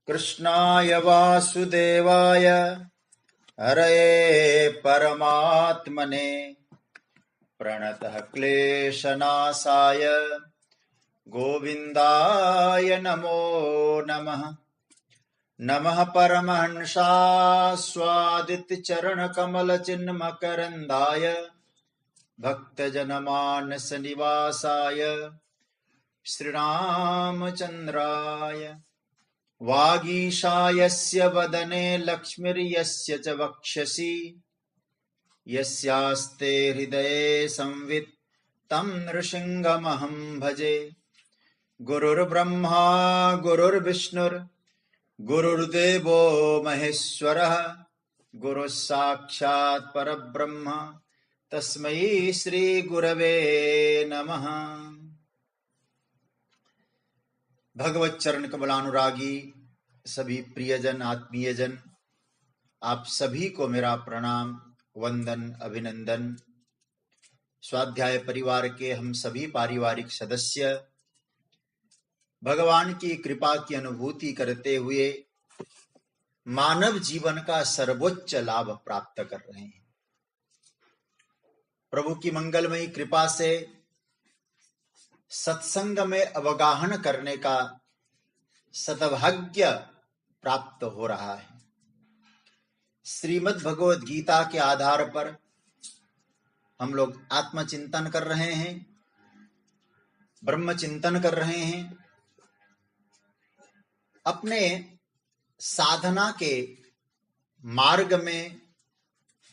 कृष्णाय वासुदेवाय हरये परमात्मने प्रणतः क्लेशनाशाय गोविन्दाय नमो नमः। नमः परमहंसास्वादितचरणकमलचिन्मकरन्दाय भक्तजनमानसनिवासाय श्रीरामचन्द्राय। वागीशायस्य वदने लक्ष्मीर्यस्य च वक्षसि यस्यास्ते हृदये संवित् तं नृसिंहमहं भजे। गुरुर्ब्रह्मा गुरुर्विष्णुर्गुरुर्देवो महेश्वरः गुरुः साक्षात् परब्रह्म तस्मै श्री गुरवे नमः। भगवत चरण कमलानुरागी सभी प्रियजन आत्मीयजन, आप सभी को मेरा प्रणाम वंदन अभिनंदन। स्वाध्याय परिवार के हम सभी पारिवारिक सदस्य भगवान की कृपा की अनुभूति करते हुए मानव जीवन का सर्वोच्च लाभ प्राप्त कर रहे हैं। प्रभु की मंगलमयी कृपा से सत्संग में अवगाहन करने का सद्भाग्य प्राप्त हो रहा है। श्रीमद् भगवद गीता के आधार पर हम लोग आत्मचिंतन कर रहे हैं, ब्रह्म चिंतन कर रहे हैं। अपने साधना के मार्ग में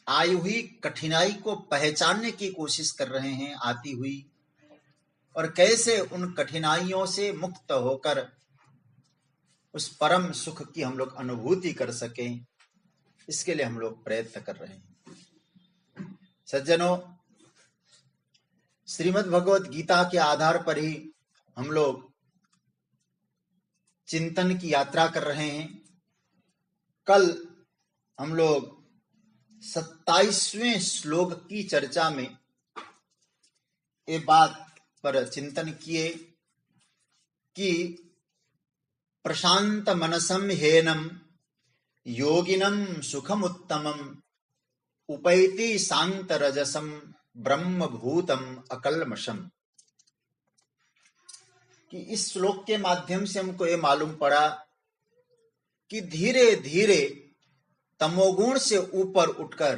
आई हुई कठिनाई को पहचानने की कोशिश कर रहे हैं आती हुई, और कैसे उन कठिनाइयों से मुक्त होकर उस परम सुख की हम लोग अनुभूति कर सकें, इसके लिए हम लोग प्रयत्न कर रहे हैं। सज्जनों, श्रीमद् भगवद गीता के आधार पर ही हम लोग चिंतन की यात्रा कर रहे हैं। कल हम लोग 27वें श्लोक की चर्चा में ये बात पर चिंतन किए कि प्रशांत मनसम हेनम योगिनम सुखमुत्तमम उपैति शांत रजसम ब्रह्म भूतम अकल्मषम। कि इस श्लोक के माध्यम से हमको ये मालूम पड़ा कि धीरे धीरे तमोगुण से ऊपर उठकर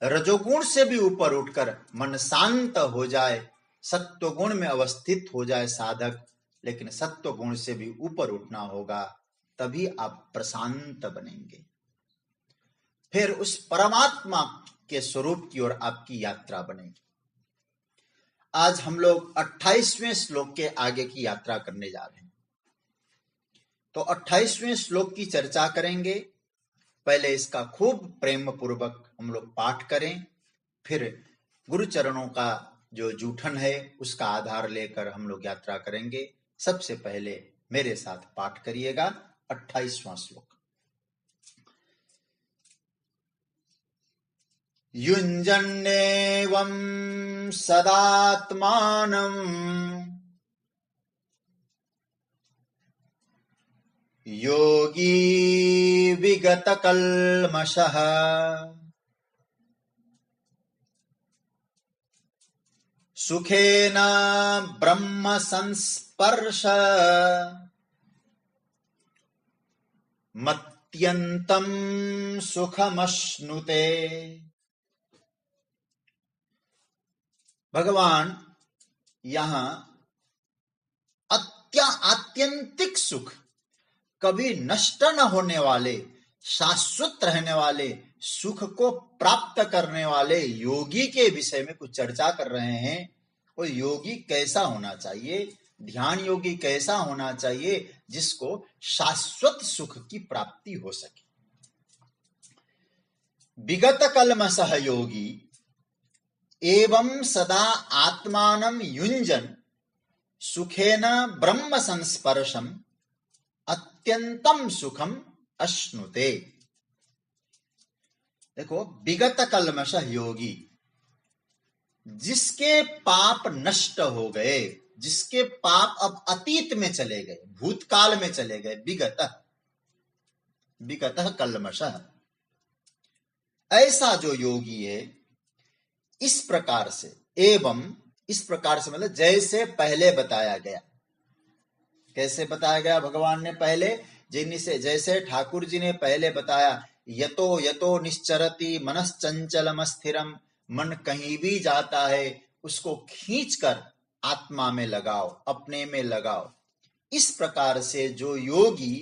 रजोगुण से भी ऊपर उठकर मन शांत हो जाए, सत्वगुण में अवस्थित हो जाए साधक। लेकिन सत्वगुण से भी ऊपर उठना होगा, तभी आप प्रशांत बनेंगे। फिर उस परमात्मा के स्वरूप की ओर आपकी यात्रा बनेगी। आज हम लोग 28वें श्लोक के आगे की यात्रा करने जा रहे हैं। तो 28वें श्लोक की चर्चा करेंगे। पहले इसका खूब प्रेम पूर्वक हम लोग पाठ करें, फिर गुरु चरणों का जो जूठन है उसका आधार लेकर हम लोग यात्रा करेंगे। सबसे पहले मेरे साथ पाठ करिएगा 28वां श्लोक। युञ्जन्नेवं सदात्मानं योगी विगतकल्मषः सुखेन ब्रह्म संस्पर्श मत्यन्तं सुखमश्नुते। भगवान यहां आत्यंतिक सुख, कभी नष्ट न होने वाले, शाश्वत रहने वाले सुख को प्राप्त करने वाले योगी के विषय में कुछ चर्चा कर रहे हैं। वो योगी कैसा होना चाहिए, ध्यान योगी कैसा होना चाहिए जिसको शाश्वत सुख की प्राप्ति हो सके। विगत कल्मषः योगी एवं सदा आत्मानं युञ्जन सुखेन ब्रह्म संस्पर्शम अत्यंतम सुखम अश्नुते। देखो, विगत कल्मषः योगी, जिसके पाप नष्ट हो गए, जिसके पाप अब अतीत में चले गए, भूतकाल में चले गए, विगतः कल्मषः, ऐसा जो योगी है इस प्रकार से, एवं इस प्रकार से मतलब जैसे पहले बताया गया। कैसे बताया गया भगवान ने पहले? जैसे ठाकुर जी ने पहले बताया, यतो यतो निश्चरति मनश्चंचलम स्थिरम, मन कहीं भी जाता है उसको खींचकर आत्मा में लगाओ, अपने में लगाओ। इस प्रकार से जो योगी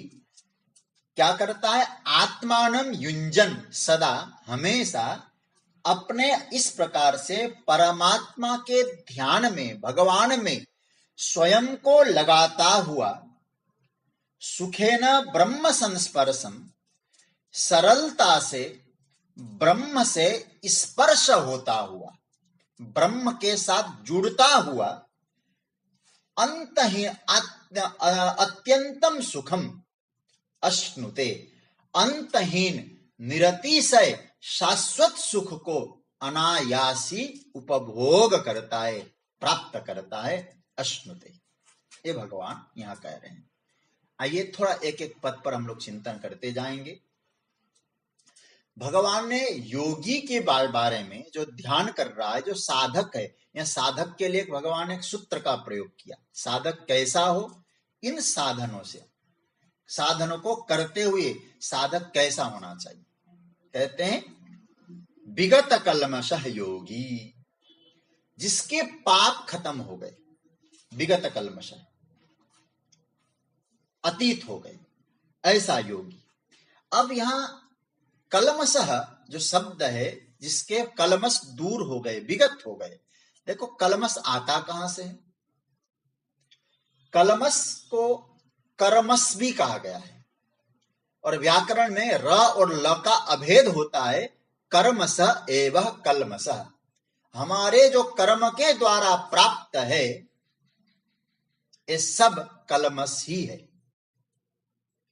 क्या करता है, आत्मानम युंजन, सदा हमेशा अपने इस प्रकार से परमात्मा के ध्यान में, भगवान में स्वयं को लगाता हुआ, सुखेन ब्रह्म संस्पर्शम, सरलता से ब्रह्म से स्पर्श होता हुआ, ब्रह्म के साथ जुड़ता हुआ, अंतहीन अत्यंतम सुखम अश्नुते, अंतहीन निरतिशय शाश्वत सुख को अनायासी उपभोग करता है, प्राप्त करता है। अश्नुते, ये भगवान यहां कह रहे हैं। आइए थोड़ा एक एक पद पर हम लोग चिंतन करते जाएंगे। भगवान ने योगी के बारे में, जो ध्यान कर रहा है, जो साधक है, या साधक के लिए भगवान ने एक सूत्र का प्रयोग किया। साधक कैसा हो, इन साधनों से, साधनों को करते हुए साधक कैसा होना चाहिए। कहते हैं विगत कल्मषः योगी, जिसके पाप खत्म हो गए, विगत कल्मषः, अतीत हो गए, ऐसा योगी। अब यहां कल्मषः जो शब्द है, जिसके कल्मष दूर हो गए, विगत हो गए। देखो कल्मष आता कहां से है? कल्मष को कर्मस भी कहा गया है, और व्याकरण में र और ल का अभेद होता है। कर्मस एवं कल्मष, हमारे जो कर्म के द्वारा प्राप्त है ये सब कल्मष ही है।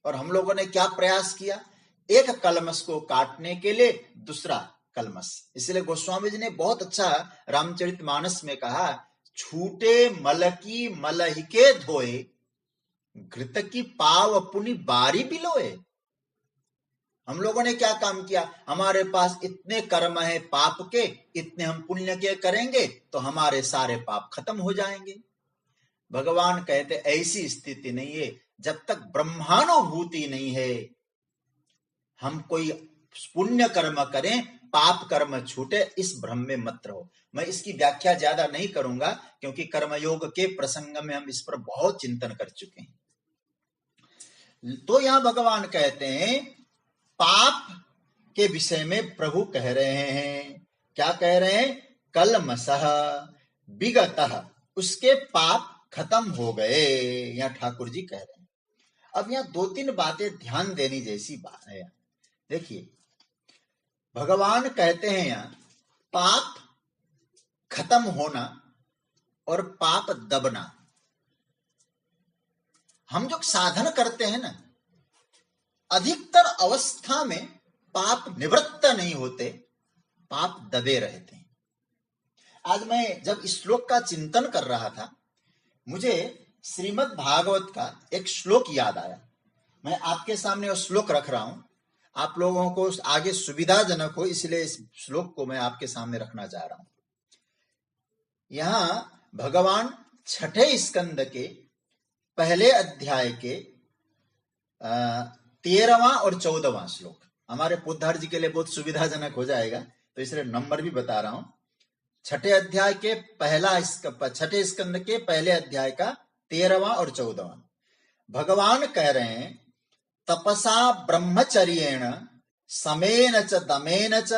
और हम लोगों ने क्या प्रयास किया, एक कल्मष को काटने के लिए दूसरा कल्मष। इसलिए गोस्वामी जी ने बहुत अच्छा रामचरितमानस में कहा, छूटे मल की मलहि के धोए, घृत की पाव पुनि बारी बिलोए। हम लोगों ने क्या काम किया, हमारे पास इतने कर्म है पाप के, इतने हम पुण्य के करेंगे तो हमारे सारे पाप खत्म हो जाएंगे। भगवान कहते ऐसी स्थिति नहीं है, जब तक ब्रह्मानुभूति नहीं है। हम कोई पुण्य कर्म करें, पाप कर्म छूटे, इस भ्रम में मत रहो। मैं इसकी व्याख्या ज्यादा नहीं करूंगा, क्योंकि कर्मयोग के प्रसंग में हम इस पर बहुत चिंतन कर चुके हैं। तो यहां भगवान कहते हैं पाप के विषय में प्रभु कह रहे हैं, क्या कह रहे हैं, कल्मषः विगतः, उसके पाप खत्म हो गए, यहां ठाकुर जी कह रहे हैं। अब यहां दो तीन बातें ध्यान देने जैसी बात है। देखिए भगवान कहते हैं यहां पाप खत्म होना और पाप दबना। हम जो साधन करते हैं ना, अधिकतर अवस्था में पाप निवृत्त नहीं होते, पाप दबे रहते हैं। आज मैं जब इस श्लोक का चिंतन कर रहा था, मुझे श्रीमद् भागवत का एक श्लोक याद आया। मैं आपके सामने वो श्लोक रख रहा हूं, आप लोगों को आगे सुविधाजनक हो, इसलिए इस श्लोक को मैं आपके सामने रखना चाह रहा हूं। यहां भगवान छठे स्कंद के पहले अध्याय के 13वां और 14वां श्लोक, हमारे पोद्दार जी के लिए बहुत सुविधाजनक हो जाएगा, तो इसलिए नंबर भी बता रहा हूं। छठे अध्याय के छठे स्कंद के पहले अध्याय का 13वां और 14वां। भगवान कह रहे हैं तपसा ब्रह्मचर्येण समेन च दमेन च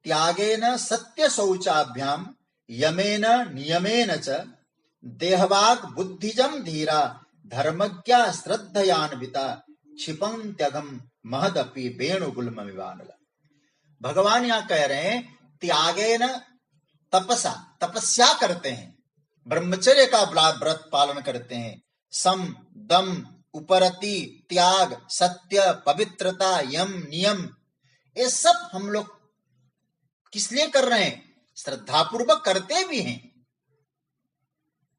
त्यागेन सत्य शौचाभ्याम यमेन नियमेन च देहवाग बुद्धिजम धीरा धर्मज्ञा श्रद्धयान्विता क्षिपन्त्यघम महदपि वेणुगुल्ममिवानल। भगवान यहां कह रहे हैं त्यागेन तपसा, तपस्या करते हैं, ब्रह्मचर्य का व्रत पालन करते हैं, सम दम उपरति त्याग सत्य पवित्रता यम नियम, ये सब हम लोग किस लिए कर रहे हैं, श्रद्धापूर्वक करते भी हैं।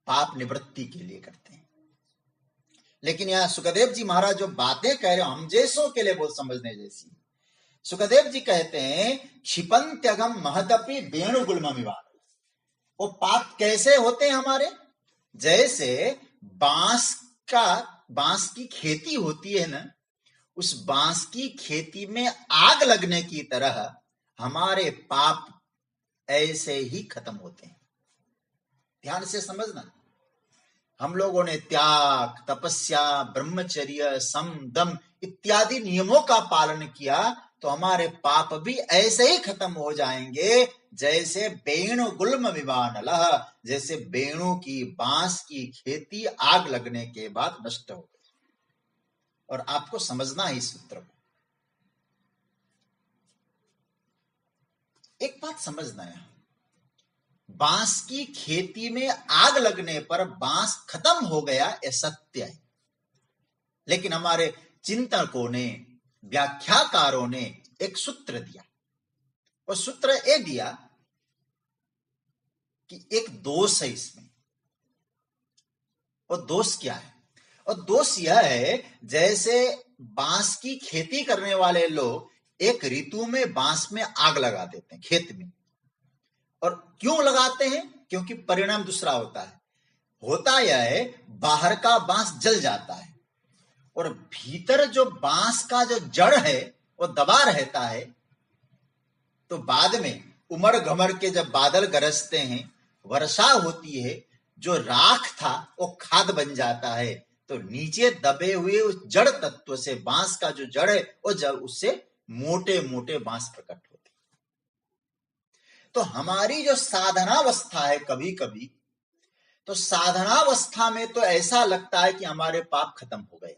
पाप निवृत्ति के लिए करते हैं। लेकिन यहां सुखदेव जी महाराज जो बातें कह रहे हो हम जैसों के लिए बहुत समझने जैसी। सुखदेव जी कहते हैं क्षिपंत्यगम महदपि वेणुगुल्ममिवान। वो पाप कैसे होते हैं हमारे, जैसे बांस की खेती होती है ना, उस बांस की खेती में आग लगने की तरह हमारे पाप ऐसे ही खत्म होते हैं। ध्यान से समझना, हम लोगों ने त्याग, तपस्या, ब्रह्मचर्य, सम, दम इत्यादि नियमों का पालन किया तो हमारे पाप भी ऐसे ही खत्म हो जाएंगे जैसे वेणु गुल्म विवानलः, जैसे वेणु की बांस की खेती आग लगने के बाद नष्ट हो गई। और आपको समझना है इस सूत्र को। एक बात समझना है, बांस की खेती में आग लगने पर बांस खत्म हो गया यह सत्य है, लेकिन हमारे चिंतकों ने, व्याख्याकारों ने एक सूत्र दिया। और सूत्र ये दिया कि एक दोष है इसमें। और दोष क्या है? और दोष यह है जैसे बांस की खेती करने वाले लोग एक ऋतु में बांस में आग लगा देते हैं खेत में। और क्यों लगाते हैं? क्योंकि परिणाम दूसरा होता है। होता यह है बाहर का बांस जल जाता है और भीतर जो बांस का जो जड़ है वो दबा रहता है। तो बाद में उमड़ घमड़ के जब बादल गरजते हैं, वर्षा होती है, जो राख था वो खाद बन जाता है। तो नीचे दबे हुए उस जड़ तत्व से बांस का जो जड़ है वो जब उससे मोटे मोटे बांस प्रकट होते। तो हमारी जो साधनावस्था है, कभी कभी तो साधनावस्था में तो ऐसा लगता है कि हमारे पाप खत्म हो गए,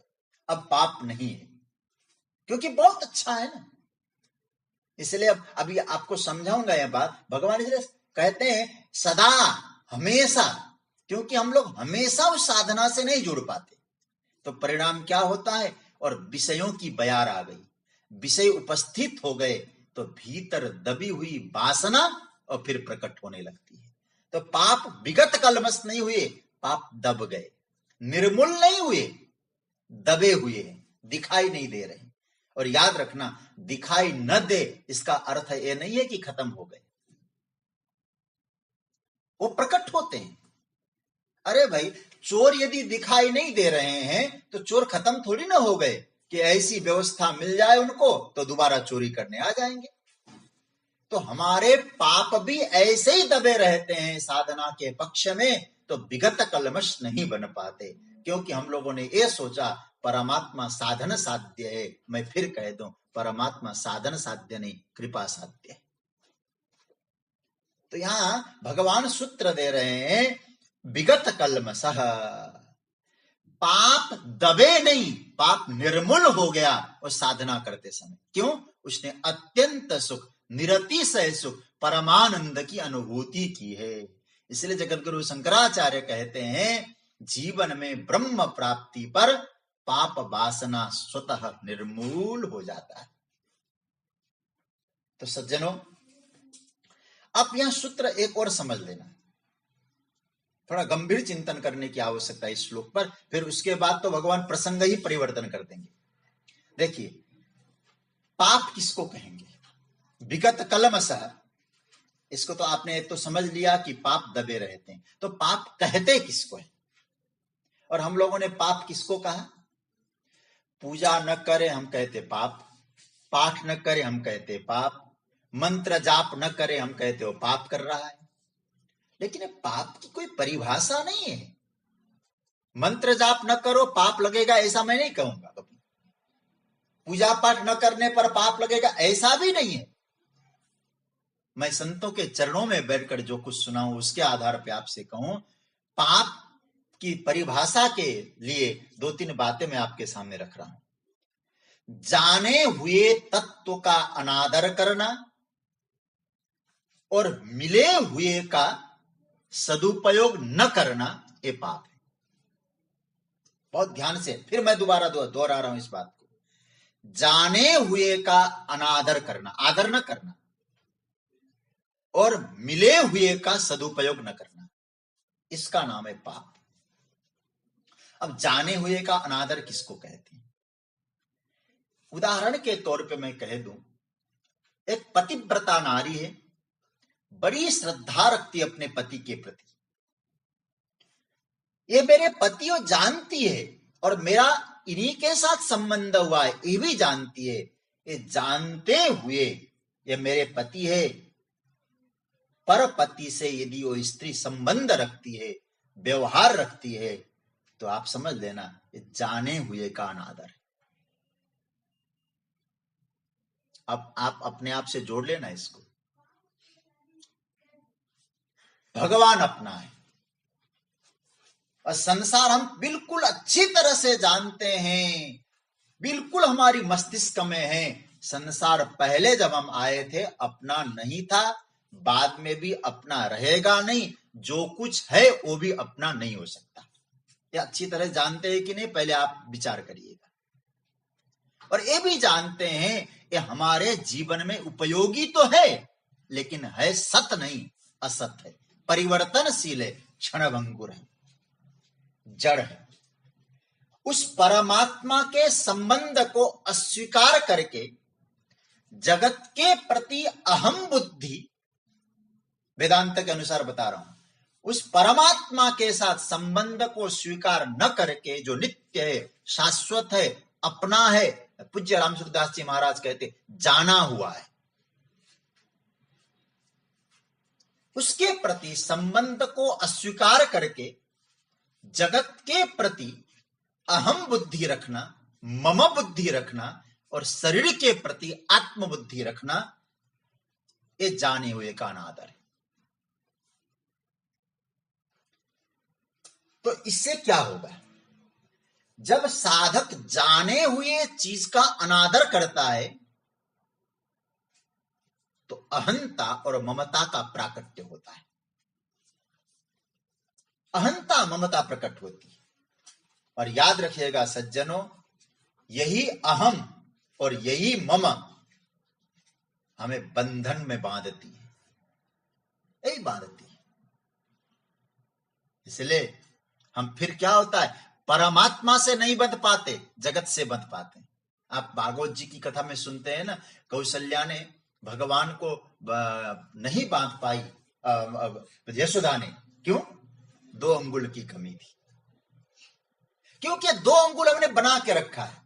अब पाप नहीं है, क्योंकि बहुत अच्छा है ना। इसलिए अब अभी आपको समझाऊंगा यह बात। भगवान इसलिए कहते हैं सदा, हमेशा, क्योंकि हम लोग हमेशा उस साधना से नहीं जुड़ पाते। तो परिणाम क्या होता है? और विषयों की बयार आ गई, विषय उपस्थित हो गए तो भीतर दबी हुई वासना और फिर प्रकट होने लगती है। तो पाप विगत कलमश नहीं हुए, पाप दब गए, निर्मूल नहीं हुए, दबे हुए हैं, दिखाई नहीं दे रहे। और याद रखना, दिखाई न दे इसका अर्थ यह नहीं है कि खत्म हो गए, वो प्रकट होते हैं। अरे भाई, चोर यदि दिखाई नहीं दे रहे हैं तो चोर खत्म थोड़ी ना हो गए कि ऐसी व्यवस्था मिल जाए उनको तो दोबारा चोरी करने आ जाएंगे। तो हमारे पाप भी ऐसे ही दबे रहते हैं साधना के पक्ष में, तो विगत कलमश नहीं बन पाते, क्योंकि हम लोगों ने ये सोचा परमात्मा साधन साध्य है। मैं फिर कह दूं, परमात्मा साधन साध्य नहीं, कृपा साध्य है। तो यहां भगवान सूत्र दे रहे हैं विगत कलमशः, पाप दबे नहीं, पाप निर्मूल हो गया और साधना करते समय। क्यों? उसने अत्यंत सुख, निरतिशय सुख, परमानंद की अनुभूति की है। इसलिए जगतगुरु शंकराचार्य कहते हैं जीवन में ब्रह्म प्राप्ति पर पाप वासना स्वतः निर्मूल हो जाता है। तो सज्जनों, अब यह सूत्र एक और समझ लेना, थोड़ा गंभीर चिंतन करने की आवश्यकता है इस श्लोक पर। फिर उसके बाद तो भगवान प्रसंग ही परिवर्तन कर देंगे। देखिए, पाप किसको कहेंगे? विगत कलमशः, इसको तो आपने तो समझ लिया कि पाप दबे रहते हैं। तो पाप कहते किसको है? और हम लोगों ने पाप किसको कहा? पूजा न करे हम कहते पाप, पाठ न करे हम कहते पाप, मंत्र जाप न करे हम कहते हो पाप कर रहा है। लेकिन पाप की कोई परिभाषा नहीं है। मंत्र जाप न करो पाप लगेगा ऐसा मैं नहीं कहूंगा कभी, पूजा पाठ न करने पर पाप लगेगा ऐसा भी नहीं है। मैं संतों के चरणों में बैठकर जो कुछ सुना हूं उसके आधार पर आपसे कहूं, पाप की परिभाषा के लिए दो तीन बातें मैं आपके सामने रख रहा हूं। जाने हुए तत्व का अनादर करना और मिले हुए का सदुपयोग न करना, ये पाप है। बहुत ध्यान से, फिर मैं दोबारा दोहरा रहा हूं इस बात को। जाने हुए का अनादर करना, आदर न करना, और मिले हुए का सदुपयोग न करना, इसका नाम है पाप। अब जाने हुए का अनादर किसको कहते हैं? उदाहरण के तौर पे मैं कह दूं, एक पतिव्रता नारी है, बड़ी श्रद्धा रखती है अपने पति के प्रति। ये मेरे पति को जानती है और मेरा इन्हीं के साथ संबंध हुआ है, ये भी जानती है। ये जानते हुए ये मेरे पति है, पर पति से यदि वो स्त्री संबंध रखती है, व्यवहार रखती है, तो आप समझ लेना ये जाने हुए का अनादर है। अब आप अपने आप से जोड़ लेना इसको। भगवान अपना है और संसार हम बिल्कुल अच्छी तरह से जानते हैं, बिल्कुल हमारी मस्तिष्क में है। संसार पहले जब हम आए थे अपना नहीं था, बाद में भी अपना रहेगा नहीं, जो कुछ है वो भी अपना नहीं हो सकता। ये अच्छी तरह जानते हैं कि नहीं, पहले आप विचार करिएगा। और ये भी जानते हैं ये हमारे जीवन में उपयोगी तो है, लेकिन है सत नहीं, असत है, परिवर्तनशील है, क्षणभंगुर है, जड़ है। उस परमात्मा के संबंध को अस्वीकार करके जगत के प्रति अहम बुद्धि, वेदांत के अनुसार बता रहा हूं, उस परमात्मा के साथ संबंध को स्वीकार न करके जो नित्य है, शाश्वत है, अपना है, पूज्य राम सुखदास जी महाराज कहते जाना हुआ है, उसके प्रति संबंध को अस्वीकार करके जगत के प्रति अहम बुद्धि रखना, मम बुद्धि रखना और शरीर के प्रति आत्म बुद्धि रखना, ये जाने हुए का अनादर है। तो इससे क्या होगा? जब साधक जाने हुए चीज का अनादर करता है तो अहंता और ममता का प्राकट्य होता है। अहंता ममता प्रकट होती है। और याद रखिएगा सज्जनों, यही अहम और यही मम हमें बंधन में बांधती है, यही बांधती है। इसलिए हम फिर क्या होता है, परमात्मा से नहीं बंध पाते, जगत से बंध पाते। आप भागवत जी की कथा में सुनते हैं ना, कौशल्या ने भगवान को नहीं बांध पाई यशोदा ने, क्यों? 2 अंगुल की कमी थी। क्योंकि 2 अंगुल हमने बना के रखा है,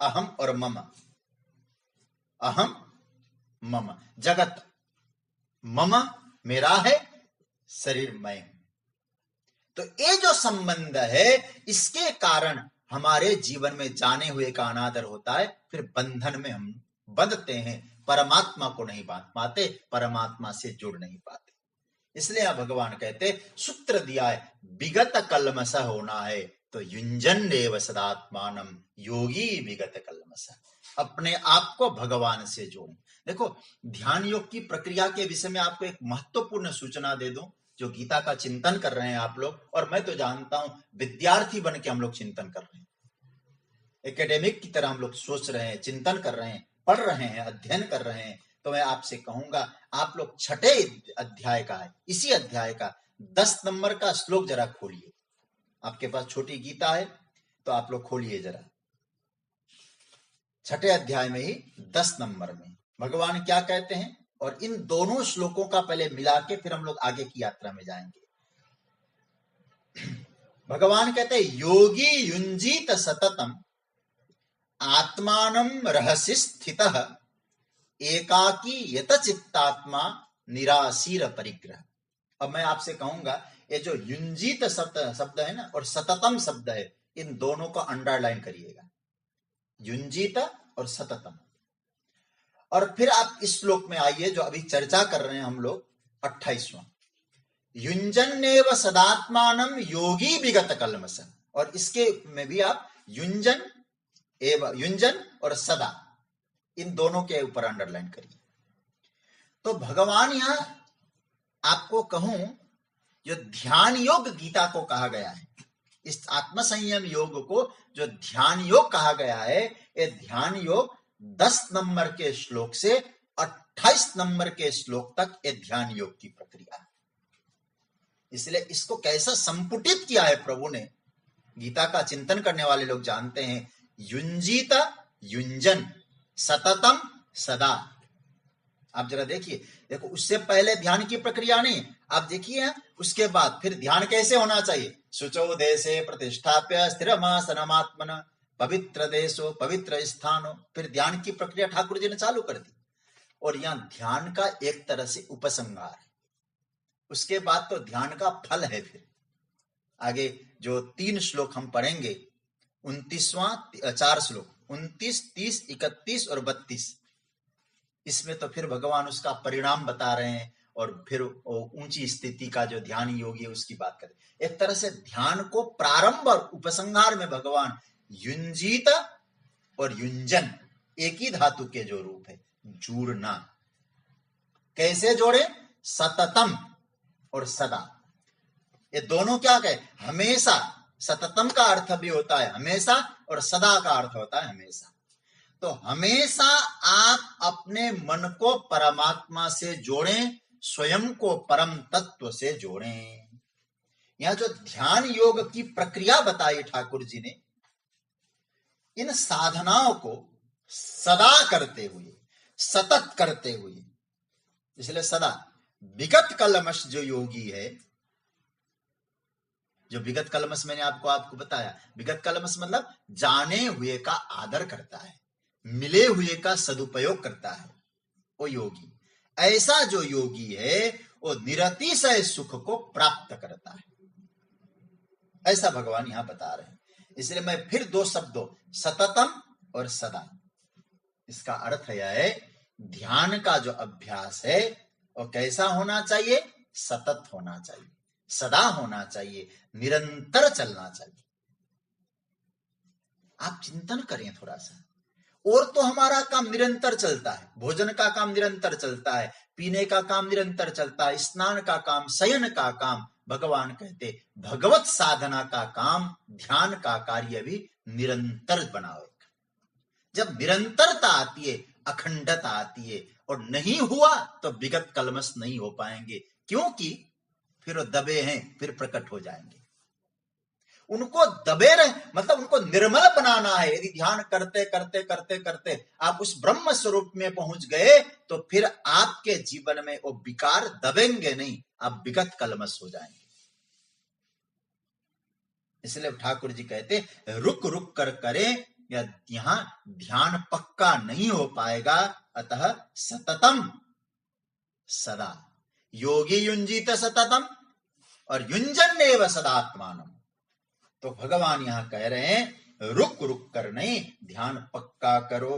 अहम और मम। अहम मम, जगत मम मेरा है, शरीर मैं हूं। तो ये जो संबंध है, इसके कारण हमारे जीवन में जाने हुए का अनादर होता है। फिर बंधन में हम बंधते हैं, परमात्मा को नहीं बांध पाते, परमात्मा से जुड़ नहीं पाते। इसलिए आप भगवान कहते सूत्र दिया है, विगत कलमस होना है तो युंजन देव सदात्मानम योगी विगत कलमस। अपने आप को भगवान से जोड़ें। देखो, ध्यान योग की प्रक्रिया के विषय में आपको एक महत्वपूर्ण सूचना दे दूं, जो गीता का चिंतन कर रहे हैं आप लोग, और मैं तो जानता हूं विद्यार्थी बन के हम लोग चिंतन कर रहे हैं, एकेडमिक की तरह हम लोग सोच रहे हैं, चिंतन कर रहे हैं, पढ़ रहे हैं, अध्ययन कर रहे हैं। तो मैं आपसे कहूंगा, आप लोग 6ठे अध्याय का है, इसी अध्याय का 10 नंबर का श्लोक जरा खोलिए। आपके पास छोटी गीता है तो आप लोग खोलिए जरा। 6ठे अध्याय में ही 10 नंबर में भगवान क्या कहते हैं, और इन दोनों श्लोकों का पहले मिला के फिर हम लोग आगे की यात्रा में जाएंगे। भगवान कहते हैं, योगी युंजीत सततम आत्मानं रहसि स्थितः एकाकी यत चित्तात्मा निराशीर परिग्रह। अब मैं आपसे कहूंगा, ये जो युंजीत शब्द है ना और सततम शब्द है, इन दोनों को अंडरलाइन करिएगा, युंजीत और सततम। और फिर आप इस श्लोक में आइए जो अभी चर्चा कर रहे हैं हम लोग, 28वां, युंजन्नेव सदात्मानं योगी विगत कलमस। और इसके में भी आप युंजन एवं युंजन और सदा, इन दोनों के ऊपर अंडरलाइन करिए। तो भगवान यहां आपको कहूं, जो ध्यान योग गीता को कहा गया है, इस आत्म संयम योग को जो ध्यान योग कहा गया है, ये ध्यान योग 10 नंबर के श्लोक से 28 नंबर के श्लोक तक ये ध्यान योग की प्रक्रिया है। इसलिए इसको कैसा संपुटित किया है प्रभु ने, गीता का चिंतन करने वाले लोग जानते हैं। युंजीत युंजन सततम सदा। आप जरा देखिए, देखो उससे पहले ध्यान की प्रक्रिया नहीं, आप देखिए उसके बाद फिर ध्यान कैसे होना चाहिए। शुचौ देशे प्रतिष्ठाप्य स्थिरमासनमात्मन पवित्र देशो पवित्र स्थानो। फिर ध्यान की प्रक्रिया ठाकुर जी ने चालू कर दी। और यहां ध्यान का एक तरह से उपसंहार है, उसके बाद तो ध्यान का फल है। फिर आगे जो 3 श्लोक हम पढ़ेंगे, 4 श्लोक 29, 30, 31 और 32, इसमें तो फिर भगवान उसका परिणाम बता रहे हैं और फिर ऊंची स्थिति का जो ध्यान योगी है उसकी बात करें। एक तरह से ध्यान को प्रारंभ और उपसंहार में भगवान युंजीत और युंजन एक ही धातु के जो रूप है, जोड़ना। कैसे जोड़े? सततम और सदा, ये दोनों क्या कहे? हमेशा। सततम का अर्थ भी होता है हमेशा और सदा का अर्थ होता है हमेशा। तो हमेशा आप अपने मन को परमात्मा से जोड़ें, स्वयं को परम तत्व से जोड़ें। यहां जो ध्यान योग की प्रक्रिया बताई ठाकुर जी ने, इन साधनाओं को सदा करते हुए, सतत करते हुए, इसलिए सदा। विगत कलमश जो योगी है, जो विगत कलमश मैंने आपको बताया, विगत कलमश मतलब जाने हुए का आदर करता है, मिले हुए का सदुपयोग करता है, वो योगी। ऐसा जो योगी है वो निरतिशय सुख को प्राप्त करता है, ऐसा भगवान यहां बता रहे हैं। इसलिए मैं फिर 2 शब्दों सततम और सदा, इसका अर्थ यह है ध्यान का जो अभ्यास है वो कैसा होना चाहिए? सतत होना चाहिए, सदा होना चाहिए, निरंतर चलना चाहिए। आप चिंतन करें थोड़ा सा। और तो हमारा काम निरंतर चलता है, भोजन का काम निरंतर चलता है, पीने का काम निरंतर चलता है, स्नान का काम, शयन का काम। भगवान कहते भगवत साधना का काम, ध्यान का कार्य भी निरंतर बनाओ। जब निरंतरता आती है, अखंडता आती है, और नहीं हुआ तो विगत कलमश नहीं हो पाएंगे, क्योंकि फिर वो दबे हैं, फिर प्रकट हो जाएंगे। उनको दबे रहे मतलब उनको निर्मल बनाना है। यदि ध्यान करते करते करते करते आप उस ब्रह्म स्वरूप में पहुंच गए तो फिर आपके जीवन में वो विकार दबेंगे नहीं, आप विगत कलमश हो जाएंगे। इसलिए ठाकुर जी कहते रुक रुक कर करें, या यहां ध्यान पक्का नहीं हो पाएगा, अतः सततम सदा। योगी युंजित सततम और युंजन एव सदात्मानम। तो भगवान यहां कह रहे हैं रुक रुक कर नहीं, ध्यान पक्का करो।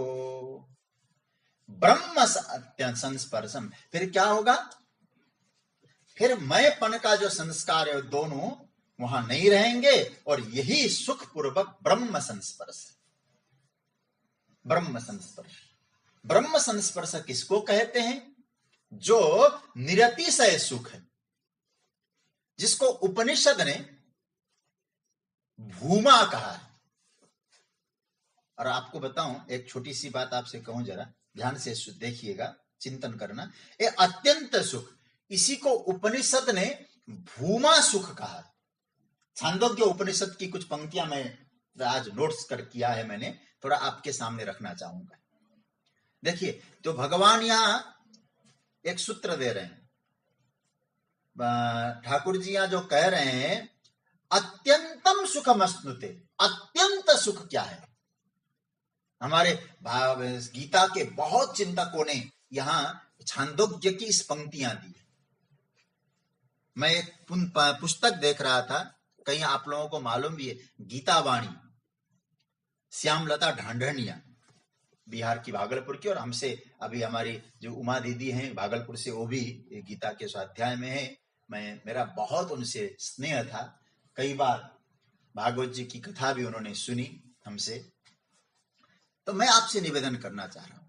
ब्रह्म अत्यंत संस्पर्शम, फिर क्या होगा? फिर मैंपन का जो संस्कार है दोनों वहां नहीं रहेंगे, और यही सुख पूर्वक ब्रह्म संस्पर्श। ब्रह्म संस्पर्श, ब्रह्म संस्पर्श किसको कहते हैं? जो निरतिशय सुख है, जिसको उपनिषद ने भूमा कहा है। और आपको बताऊं, एक छोटी सी बात आपसे कहूं, जरा ध्यान से देखिएगा, चिंतन करना। ये अत्यंत सुख, इसी को उपनिषद ने भूमा सुख कहा। छांदोग्य उपनिषद की कुछ पंक्तियां मैं आज नोट्स कर किया है मैंने, थोड़ा आपके सामने रखना चाहूंगा। देखिए, तो भगवान यहां एक सूत्र दे रहे हैं, ठाकुर जी यहां जो कह रहे हैं अत्यंतम सुखमश्नुते। अत्यंत सुख क्या है? हमारे गीता के बहुत चिंतकों ने यहां छांदोग्य की इस पंक्तियां दी। मैं एक पुस्तक देख रहा था, कहीं आप लोगों को मालूम भी है, गीता वाणी, श्यामलता ढांढनिया, बिहार की, भागलपुर की, और हमसे अभी हमारी जो उमा दीदी हैं भागलपुर से, वो भी गीता के स्वाध्याय में है। मेरा बहुत उनसे स्नेह था, कई बार भागवत जी की कथा भी उन्होंने सुनी हमसे। तो मैं आपसे निवेदन करना चाह रहा हूं,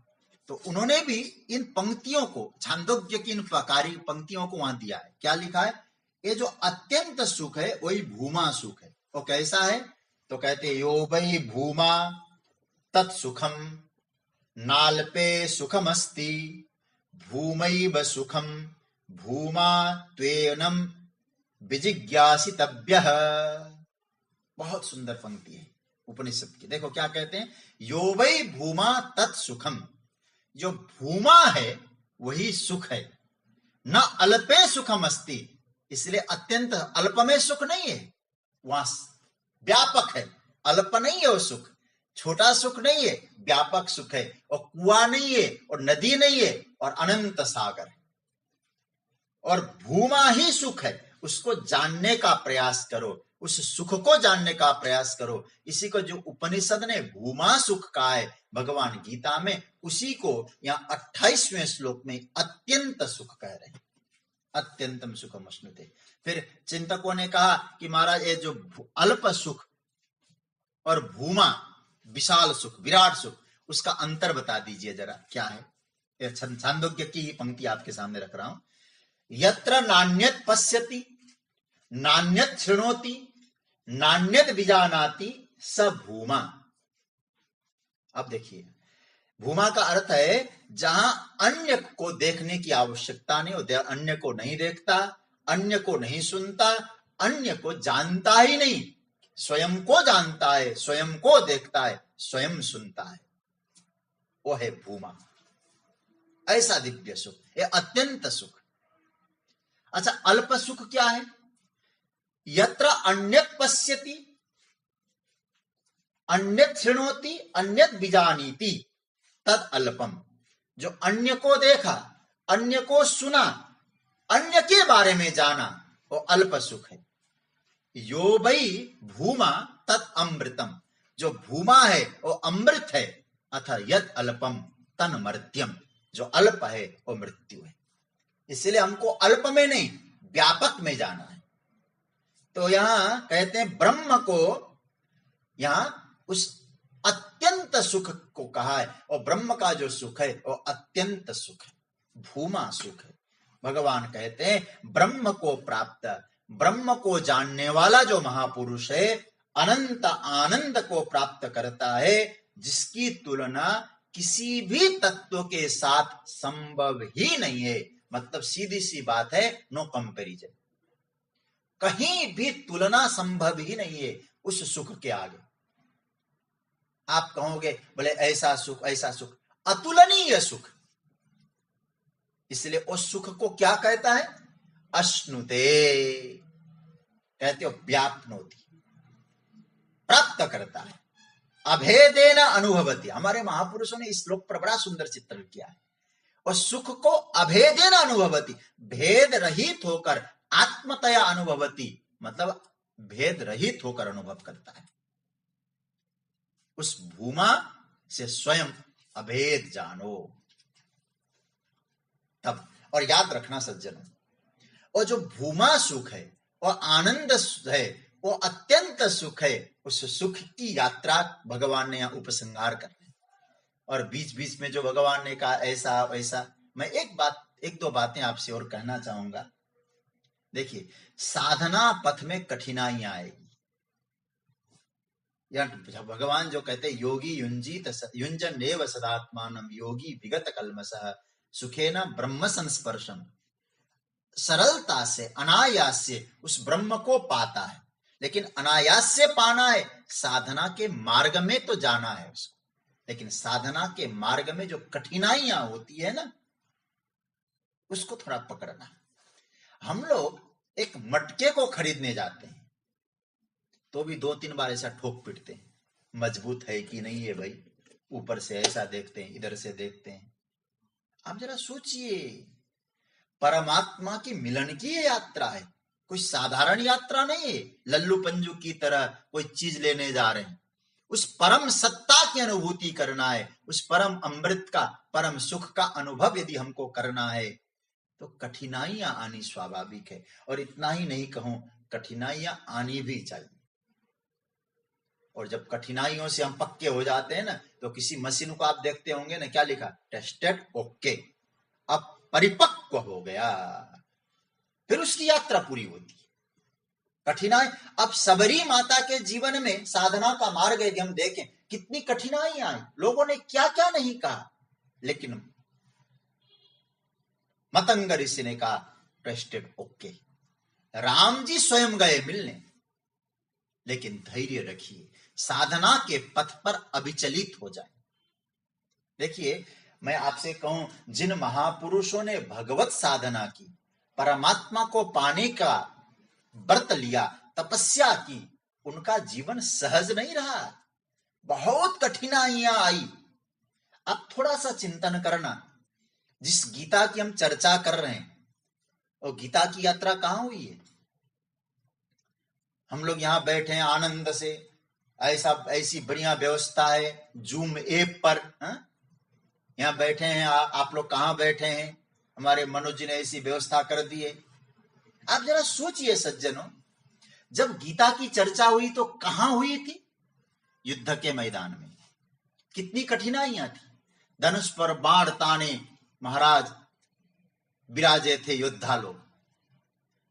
तो उन्होंने भी इन पंक्तियों को, छांदोग्य की इन प्रकारी पंक्तियों को वहां दिया है। क्या लिखा है? ये जो अत्यंत सुख है वही भूमा सुख है। वो कैसा है? तो कहते यो वै भूमा तत्सुखम नाल्पे सुखमस्ति भूमैव सुखम भूमा त्वेनम विजिज्ञासितव्यः। बहुत सुंदर पंक्ति है उपनिषद की। देखो क्या कहते हैं, यो वै भूमा तत्सुखम, जो भूमा है वही सुख है। न अल्पे सुखम अस्ति, इसलिए अत्यंत अल्प में सुख नहीं है, वहां व्यापक है, अल्प नहीं है वो सुख, छोटा सुख नहीं है, व्यापक सुख है। और कुआं नहीं है और नदी नहीं है और अनंत सागर है, और भूमा ही सुख है। उसको जानने का प्रयास करो, उस सुख को जानने का प्रयास करो। इसी को जो उपनिषद ने भूमा सुख कहा है भगवान गीता में, उसी को यहां 28वें श्लोक में अत्यंत सुख कह रहे हैं। अत्यंतम सुखम अश्नुते। फिर चिंतकों ने कहा कि महाराज ये जो अल्प सुख और भूमा विशाल सुख, विराट सुख, उसका अंतर बता दीजिए जरा, क्या है। छांदोग्य की ही पंक्ति आपके सामने रख रहा हूं। यत्र नान्यत पश्यति नान्यत शृणोति नान्यत विजानाति स भूमा। अब देखिए, भूमा का अर्थ है जहां अन्य को देखने की आवश्यकता नहीं होती, अन्य को नहीं देखता, अन्य को नहीं सुनता, अन्य को जानता ही नहीं, स्वयं को जानता है, स्वयं को देखता है, स्वयं सुनता है, वो है भूमा। ऐसा दिव्य सुख, ये अत्यंत सुख। अच्छा, अल्प सुख क्या है? यत्र अन्यत पश्यति अन्यत शृणोति अन्यत विजानीति तद अल्पम। जो अन्य को देखा, अन्य को सुना, अन्य के बारे में जाना, वो अल्प सुख है। यो वै भूमा तत् अमृतम, जो भूमा है वो अमृत है। अथ यद अल्पम तन मर्त्यम, जो अल्प है वो मृत्यु है। इसलिए हमको अल्प में नहीं, व्यापक में जाना है। तो यहां कहते हैं ब्रह्म को, यहां उस अत्यंत सुख को कहा है, और ब्रह्म का जो सुख है वो अत्यंत सुख है, भूमा सुख है। भगवान कहते हैं ब्रह्म को प्राप्त, ब्रह्म को जानने वाला जो महापुरुष है, अनंत आनंद को प्राप्त करता है, जिसकी तुलना किसी भी तत्व के साथ संभव ही नहीं है। मतलब सीधी सी बात है, नो कंपैरिजन, कहीं भी तुलना संभव ही नहीं है उस सुख के आगे। आप कहोगे बोले ऐसा सुख, ऐसा सुख, अतुलनीय सुख। इसलिए उस सुख को क्या कहता है? अश्नुते, कहते हो व्याप्नोति, प्राप्त करता है, अभेदेन अनुभवति। हमारे महापुरुषों ने इस श्लोक पर बड़ा सुंदर चित्रण किया है। और सुख को अभेदेन अनुभवति, भेद रहित होकर, आत्मतया अनुभवति, मतलब भेद रहित होकर अनुभव करता है। उस भूमा से स्वयं अभेद जानो तब। और याद रखना सज्जनों, और जो भूमा सुख है और आनंद है, वो अत्यंत सुख है। उस सुख की यात्रा भगवान ने यहां उपसंहार कर ली। और बीच बीच में जो भगवान ने कहा ऐसा वैसा, मैं एक दो बातें आपसे और कहना चाहूंगा। देखिए, साधना पथ में कठिनाइयां आएगी। भगवान जो कहते हैं योगी युंजन्नेव सदात्मानम योगी विगत कल्मषः सुखेन ब्रह्म संस्पर्शम, सरलता से अनायास से उस ब्रह्म को पाता है। लेकिन अनायास से पाना है, साधना के मार्ग में तो जाना है उसको। लेकिन साधना के मार्ग में जो कठिनाइयां होती है ना, उसको थोड़ा पकड़ना। हम लोग एक मटके को खरीदने जाते हैं तो भी 2-3 बार ऐसा ठोक पीटते हैं, मजबूत है कि नहीं है भाई, ऊपर से ऐसा देखते हैं, इधर से देखते हैं। आप जरा सोचिए, परमात्मा की मिलन की ये यात्रा है, कोई साधारण यात्रा नहीं है। लल्लू पंजू की तरह कोई चीज लेने जा रहे हैं। उस परम सत्ता की अनुभूति करना है, उस परम अमृत का, परम सुख का अनुभव यदि हमको करना है तो कठिनाइयां आनी स्वाभाविक है। और इतना ही नहीं कहूं, कठिनाइयां आनी भी चाहिए। और जब कठिनाइयों से हम पक्के हो जाते हैं ना, तो किसी मशीन को आप देखते होंगे ना, क्या लिखा? टेस्टेड ओके, अब परिपक्व हो गया, फिर उसकी यात्रा पूरी होती है। कठिनाई, अब सबरी माता के जीवन में साधना का मार्ग यदि हम देखें, कितनी कठिनाइयां आई, लोगों ने क्या क्या नहीं कहा, लेकिन मतंग ऋषि ने कहा टेस्टेड ओके, राम जी स्वयं गए मिलने, लेकिन धैर्य रखिए, साधना के पथ पर अविचलित हो जाए। देखिए, मैं आपसे कहूं, जिन महापुरुषों ने भगवत साधना की, परमात्मा को पाने का व्रत लिया, तपस्या की, उनका जीवन सहज नहीं रहा, बहुत कठिनाइयां आई। अब थोड़ा सा चिंतन करना, जिस गीता की हम चर्चा कर रहे हैं, और गीता की यात्रा कहां हुई है? हम लोग यहां बैठे हैं आनंद से, ऐसी बढ़िया व्यवस्था है जूम ऐप पर, यहाँ बैठे हैं। आप लोग कहां बैठे हैं? हमारे मनोज जी ने ऐसी व्यवस्था कर दी है। आप जरा सोचिए सज्जनों, जब गीता की चर्चा हुई तो कहां हुई थी? युद्ध के मैदान में। कितनी कठिनाइयां थी, धनुष पर बाण ताने महाराज विराजे थे योद्धा लोग।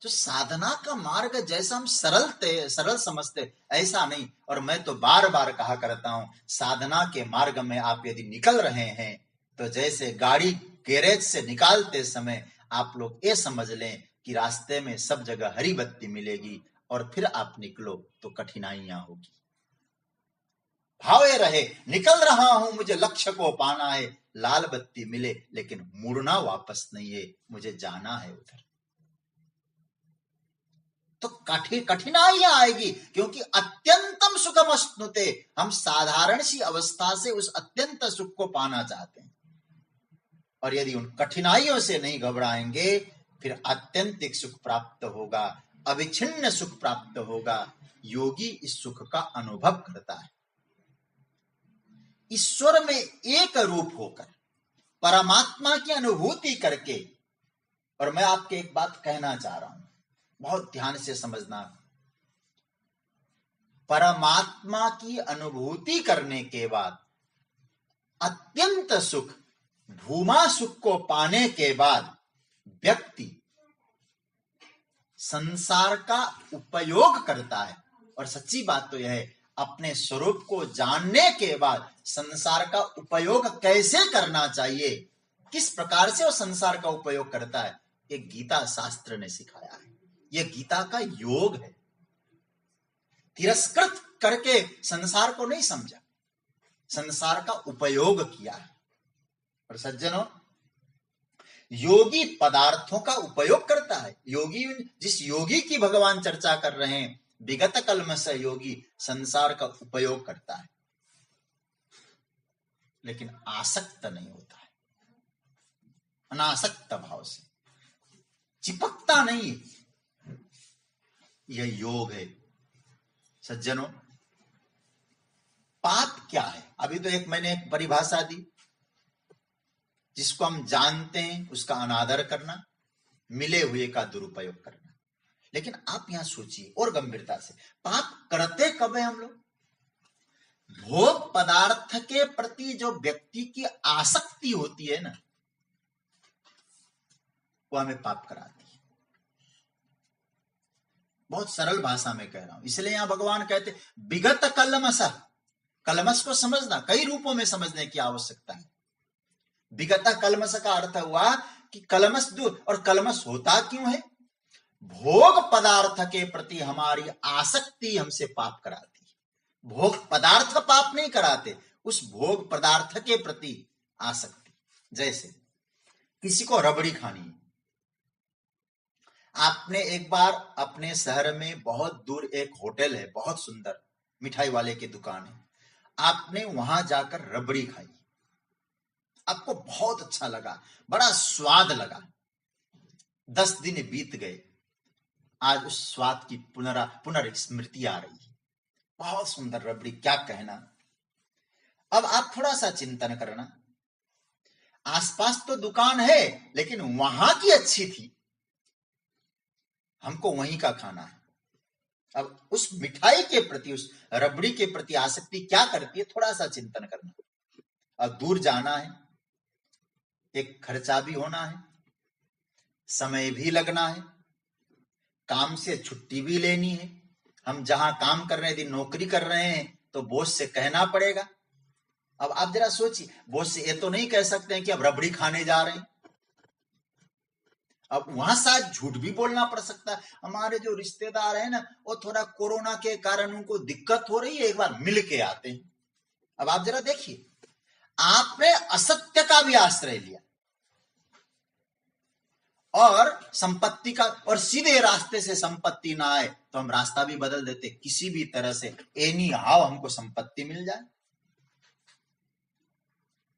जो साधना का मार्ग जैसा हम सरल समझते, ऐसा नहीं। और मैं तो बार बार कहा करता हूं, साधना के मार्ग में आप यदि निकल रहे हैं तो जैसे गाड़ी गैरेज से निकालते समय आप लोग ये समझ लें कि रास्ते में सब जगह हरी बत्ती मिलेगी, और फिर आप निकलो तो कठिनाइयां होगी। भाव ये रहे, निकल रहा हूं, मुझे लक्ष्य को पाना है, लाल बत्ती मिले लेकिन मुड़ना वापस नहीं है, मुझे जाना है उधर, तो कठिनाइयां आएगी। क्योंकि अत्यंतम सुखम अश्नुते, हम साधारण सी अवस्था से उस अत्यंत सुख को पाना चाहते हैं, और यदि उन कठिनाइयों से नहीं घबराएंगे, फिर अत्यंतिक सुख प्राप्त होगा, अविच्छिन्न सुख प्राप्त होगा। योगी इस सुख का अनुभव करता है। ईश्वर में एक रूप होकर, परमात्मा की अनुभूति करके। और मैं आपके एक बात कहना चाह रहा हूं, बहुत ध्यान से समझना, परमात्मा की अनुभूति करने के बाद अत्यंत सुख, भूमा सुख को पाने के बाद व्यक्ति संसार का उपयोग करता है। और सच्ची बात तो यह है, अपने स्वरूप को जानने के बाद संसार का उपयोग कैसे करना चाहिए, किस प्रकार से वो संसार का उपयोग करता है, ये गीता शास्त्र ने सिखाया है। यह गीता का योग है। तिरस्कृत करके संसार को नहीं समझा, संसार का उपयोग किया है। और सज्जनों, योगी पदार्थों का उपयोग करता है। योगी, जिस योगी की भगवान चर्चा कर रहे हैं, विगत कल्मष योगी, संसार का उपयोग करता है, लेकिन आसक्त नहीं होता है, अनासक्त भाव से चिपकता नहीं। यह योग है सज्जनों। पाप क्या है? अभी तो मैंने एक परिभाषा दी, जिसको हम जानते हैं उसका अनादर करना, मिले हुए का दुरुपयोग करना। लेकिन आप यहां सोचिए और गंभीरता से, पाप करते कब है हम लोग? भोग पदार्थ के प्रति जो व्यक्ति की आसक्ति होती है ना, वो हमें पाप कराती है। बहुत सरल भाषा में कह रहा हूं, इसलिए यहां भगवान कहते विगत कलमस। कलमस को समझना, कई रूपों में समझने की आवश्यकता है। विगत कलमस का अर्थ हुआ कि कलमस दूर। और कलमस होता क्यों है? भोग पदार्थ के प्रति हमारी आसक्ति हमसे पाप कराती है। भोग पदार्थ पाप नहीं कराते, उस भोग पदार्थ के प्रति आसक्ति। जैसे किसी को रबड़ी खानी है, आपने एक बार अपने शहर में बहुत दूर एक होटल है, बहुत सुंदर मिठाई वाले की दुकान है, आपने वहां जाकर रबड़ी खाई, आपको बहुत अच्छा लगा, बड़ा स्वाद लगा। 10 दिन बीत गए, आज उस स्वाद की पुनर्स्मृति आ रही है। बहुत सुंदर रबड़ी, क्या कहना। अब आप थोड़ा सा चिंतन करना, आसपास तो दुकान है लेकिन वहां की अच्छी थी, हमको वहीं का खाना है। अब उस मिठाई के प्रति, उस रबड़ी के प्रति आसक्ति क्या करती है, थोड़ा सा चिंतन करना। अब दूर जाना है, एक खर्चा भी होना है, समय भी लगना है, काम से छुट्टी भी लेनी है। हम जहां काम कर रहे हैं, यदि नौकरी कर रहे हैं तो बॉस से कहना पड़ेगा। अब आप जरा सोचिए, बॉस से ये तो नहीं कह सकते हैं कि अब रबड़ी खाने जा रहे हैं। अब वहां शायद झूठ भी बोलना पड़ सकता है। हमारे जो रिश्तेदार है ना, वो थोड़ा कोरोना के कारण उनको दिक्कत हो रही है, एक बार मिल के आते हैं। अब आप जरा देखिए, आपने असत्य का भी आश्रय लिया और संपत्ति का, और सीधे रास्ते से संपत्ति ना आए तो हम रास्ता भी बदल देते, किसी भी तरह से एनी हाउ हमको संपत्ति मिल जाए।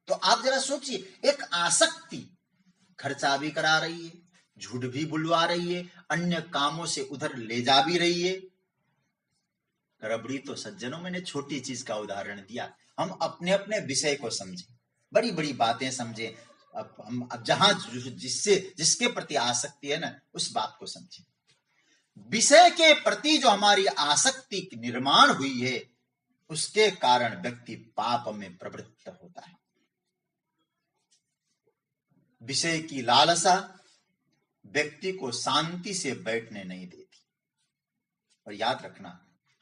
तो आप जरा सोचिए, एक आसक्ति खर्चा भी करा रही है, झूठ भी बुलवा रही है, अन्य कामों से उधर ले जा भी रही है। रबड़ी तो सज्जनों, मैंने छोटी चीज का उदाहरण दिया, हम अपने अपने विषय को समझें, बड़ी बड़ी बातें समझें। अब जहां जिसके प्रति आसक्ति है ना, उस बात को समझें। विषय के प्रति जो हमारी आसक्ति निर्माण हुई है, उसके कारण व्यक्ति पाप में प्रवृत्त होता है। विषय की लालसा व्यक्ति को शांति से बैठने नहीं देती। और याद रखना,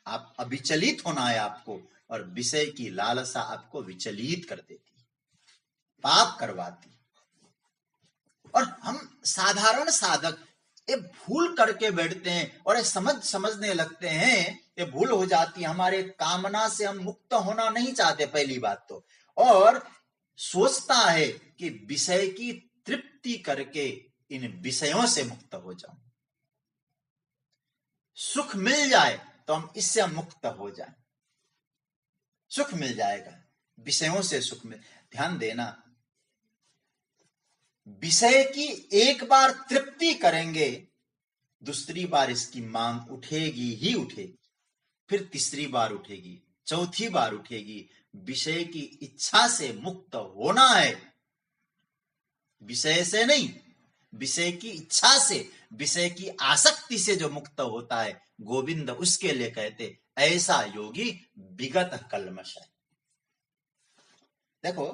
आप अविचलित होना है आपको, और विषय की लालसा आपको विचलित कर देती, पाप करवाती। और हम साधारण साधक ये भूल करके बैठते हैं और ये समझने लगते हैं, ये भूल हो जाती है। हमारे कामना से हम मुक्त होना नहीं चाहते पहली बात तो, और सोचता है कि विषय की तृप्ति करके इन विषयों से मुक्त हो जाऊं, सुख मिल जाए तो हम इससे मुक्त हो जाएं, सुख मिल जाएगा, विषयों से सुख मिल। ध्यान देना, विषय की एक बार तृप्ति करेंगे, दूसरी बार इसकी मांग उठेगी ही उठेगी, फिर तीसरी बार उठेगी, चौथी बार उठेगी। विषय की इच्छा से मुक्त होना है, विषय से नहीं, विषय की इच्छा से, विषय की आसक्ति से जो मुक्त होता है, गोविंद उसके लिए कहते ऐसा योगी विगत कल्मष है। देखो,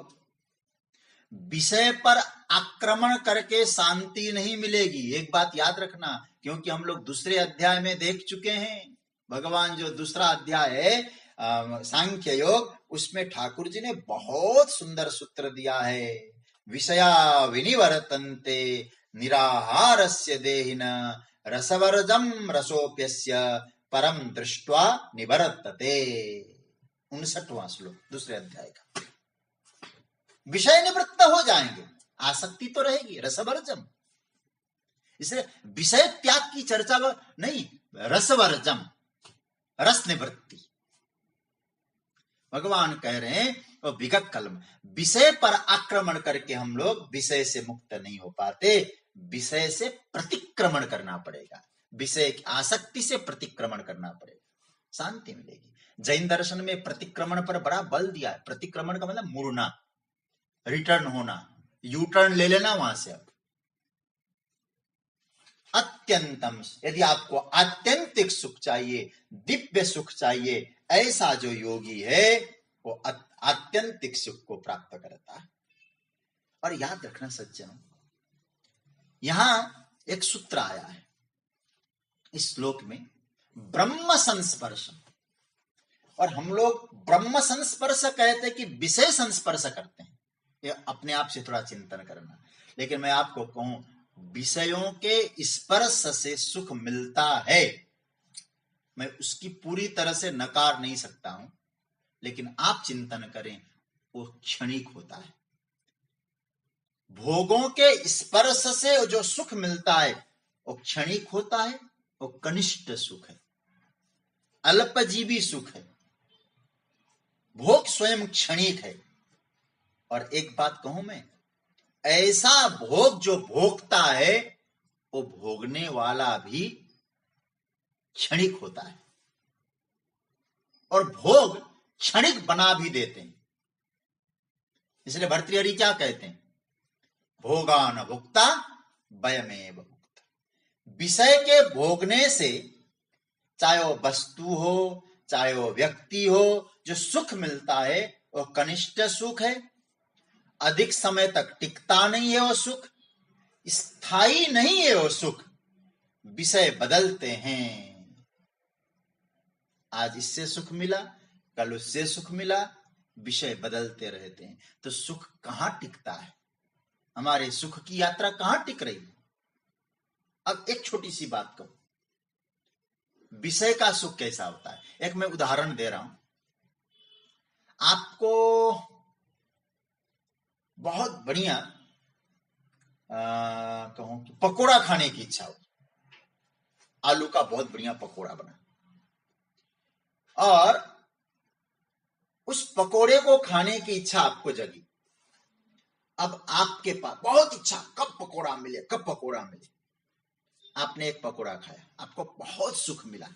विषय पर आक्रमण करके शांति नहीं मिलेगी, एक बात याद रखना, क्योंकि हम लोग दूसरे अध्याय में देख चुके हैं। भगवान जो दूसरा अध्याय है सांख्य योग, उसमें ठाकुर जी ने बहुत सुंदर सूत्र दिया है। विषया विनिवर्तन्ते निराहारस्य देहिन रसवर्जम रसोप्यस्य परम दृष्ट्वा निवर्तते। 59वां श्लोक दूसरे अध्याय का। विषय निवृत्त हो जाएंगे, आसक्ति तो रहेगी, रसवर्जम। इसलिए विषय त्याग की चर्चा नहीं, रसवर्जम, रस निवृत्ति भगवान कह रहे हैं। और विगत कलम, विषय पर आक्रमण करके हम लोग विषय से मुक्त नहीं हो पाते, विषय से प्रतिक्रमण करना पड़ेगा, विषय की आसक्ति से प्रतिक्रमण करना पड़ेगा, शांति मिलेगी। जैन दर्शन में प्रतिक्रमण पर बड़ा बल दिया है। प्रतिक्रमण का मतलब मुड़ना, रिटर्न होना, यू टर्न ले लेना वहां से। अब अत्यंतम, यदि आपको आत्यंतिक सुख चाहिए, दिव्य सुख चाहिए, ऐसा जो योगी है वो आत्यंतिक सुख को प्राप्त करता है। और याद रखना सज्जनों, यहां एक सूत्र आया है इस श्लोक में, ब्रह्म संस्पर्श। और हम लोग ब्रह्म संस्पर्श कहते हैं कि विषय संस्पर्श करते हैं, ये अपने आप से थोड़ा चिंतन करना। लेकिन मैं आपको कहूं, विषयों के स्पर्श से सुख मिलता है, मैं उसकी पूरी तरह से नकार नहीं सकता हूं, लेकिन आप चिंतन करें, वो क्षणिक होता है। भोगों के स्पर्श से जो सुख मिलता है वो क्षणिक होता है, वो कनिष्ठ सुख है, अल्पजीवी सुख है। भोग स्वयं क्षणिक है। और एक बात कहूं मैं, ऐसा भोग जो भोगता है वो भोगने वाला भी क्षणिक होता है, और भोग क्षणिक बना भी देते हैं। इसलिए भर्तृहरि क्या कहते हैं, भोगान भुक्ता वयमेव भुक्ता। विषय के भोगने से, चाहे वो वस्तु हो चाहे वो व्यक्ति हो, जो सुख मिलता है वो कनिष्ठ सुख है, अधिक समय तक टिकता नहीं है वो सुख, स्थायी नहीं है वो सुख, विषय बदलते हैं। आज इससे सुख मिला, कल उससे सुख मिला, विषय बदलते रहते हैं। तो सुख कहां टिकता है, हमारे सुख की यात्रा कहां टिक रही है? अब एक छोटी सी बात कहूं, विषय का सुख कैसा होता है। एक मैं उदाहरण दे रहा हूं। आपको बहुत बढ़िया कहूं कि पकोड़ा खाने की इच्छा हो, आलू का बहुत बढ़िया पकोड़ा बना, और उस पकोड़े को खाने की इच्छा आपको जगी। अब आपके पास बहुत इच्छा, कब पकोड़ा मिले, कब पकोड़ा मिले। आपने एक पकोड़ा खाया, आपको बहुत सुख मिला,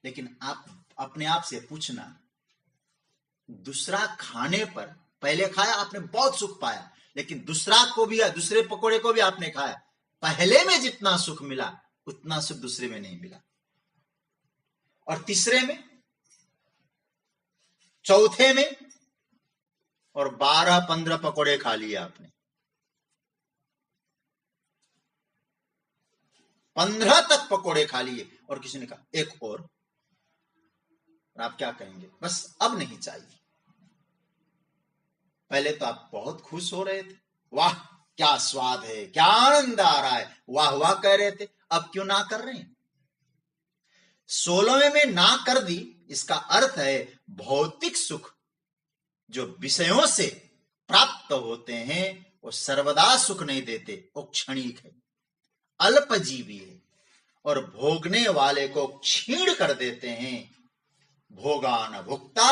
लेकिन आप अपने आप से पूछना, दूसरा खाने पर, पहले खाया आपने बहुत सुख पाया, लेकिन दूसरा को भी, दूसरे पकोड़े को भी आपने खाया, पहले में जितना सुख मिला उतना सुख दूसरे में नहीं मिला, और तीसरे में, चौथे में, और 12-15 पकोड़े खा लिए आपने, 15 तक पकोड़े खा लिए, और किसी ने कहा एक और आप क्या कहेंगे? बस अब नहीं चाहिए। पहले तो आप बहुत खुश हो रहे थे, वाह क्या स्वाद है, क्या आनंद आ रहा है, वाह वाह कह रहे थे, अब क्यों ना कर रहे हैं? 16वें में ना कर दी, इसका अर्थ है भौतिक सुख जो विषयों से प्राप्त होते हैं वो सर्वदा सुख नहीं देते, वो क्षणिक है, अल्पजीवी है, और भोगने वाले को क्षीण कर देते हैं। भोगान भुक्ता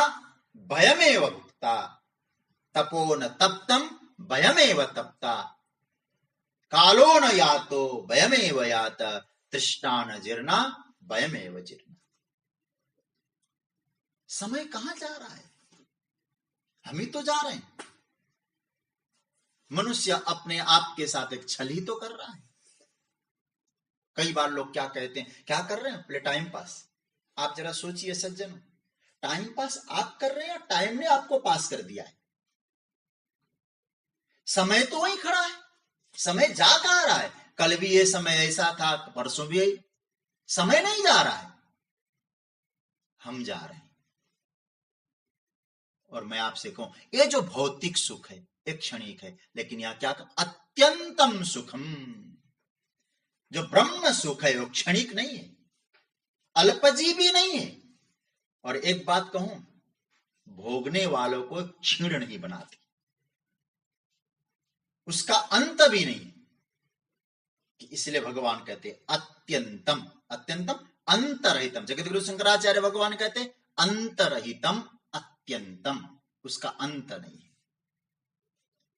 भयमेव भुक्ता, तपो न तप्तम भयमेव तप्ता, कालो न यातो भयमेव यात, तृष्णा न जीर्णा भयमेव जीर्णा। समय कहां जा रहा है? हम ही तो जा रहे हैं। मनुष्य अपने आप के साथ एक छल ही तो कर रहा है। कई बार लोग क्या कहते हैं, क्या कर रहे हैं? अपने टाइम पास। आप जरा सोचिए सज्जनों, टाइम पास आप कर रहे हैं या टाइम ने आपको पास कर दिया है? समय तो वहीं खड़ा है, समय जा कहां रहा है? कल भी ये समय ऐसा था, परसों भी यही। समय नहीं जा रहा है, हम जा रहे हैं। और मैं आपसे कहूं, ये जो भौतिक सुख है एक क्षणिक है, लेकिन यहां क्या कहा? अत्यंतम सुखम, जो ब्रह्म सुख है वो क्षणिक नहीं है, अल्पजीवी नहीं है, और एक बात कहूं, भोगने वालों को क्षीण नहीं बनाती, उसका अंत भी नहीं। कि इसलिए भगवान कहते अत्यंतम, अत्यंतम अंतरहितम। जगतगुरु शंकराचार्य भगवान कहते अंतरहितम अत्यंतम, उसका अंत नहीं है।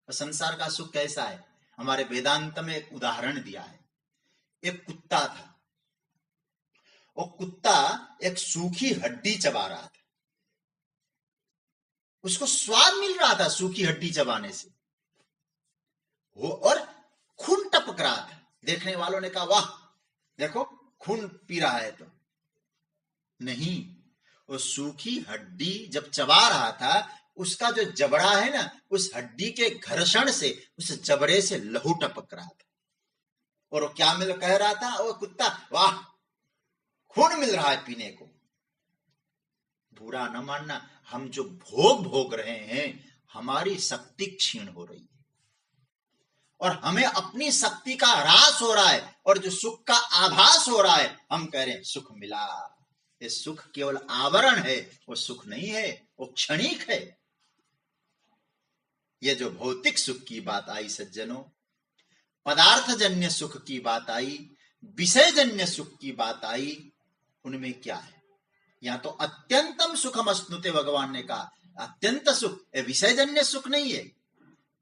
और संसार का सुख कैसा है? हमारे वेदांत में एक उदाहरण दिया है। एक कुत्ता था, वो कुत्ता एक सूखी हड्डी चबा रहा था, उसको स्वाद मिल रहा था सूखी हड्डी चबाने से, वो और खून टपक रहा था। देखने वालों ने कहा वाह देखो खून पी रहा है। तो नहीं, वो सूखी हड्डी जब चबा रहा था, उसका जो जबड़ा है ना, उस हड्डी के घर्षण से उस जबड़े से लहू टपक रहा था। और वो क्या मिल कह रहा था वो कुत्ता, वाह खून मिल रहा है पीने को। बुरा न मानना, हम जो भोग भोग रहे हैं, हमारी शक्ति क्षीण हो रही है, और हमें अपनी शक्ति का ह्रास हो रहा है, और जो सुख का आभास हो रहा है, हम कह रहे हैं सुख मिला। ये सुख केवल आवरण है, वो सुख नहीं है, वो क्षणिक है। ये जो भौतिक सुख की बात आई सज्जनों, पदार्थजन्य सुख की बात आई, विषयजन्य सुख की बात आई, उनमें क्या है? यहां तो अत्यंतम सुखम अश्नुते भगवान ने कहा, अत्यंत सुख विषयजन्य सुख नहीं है।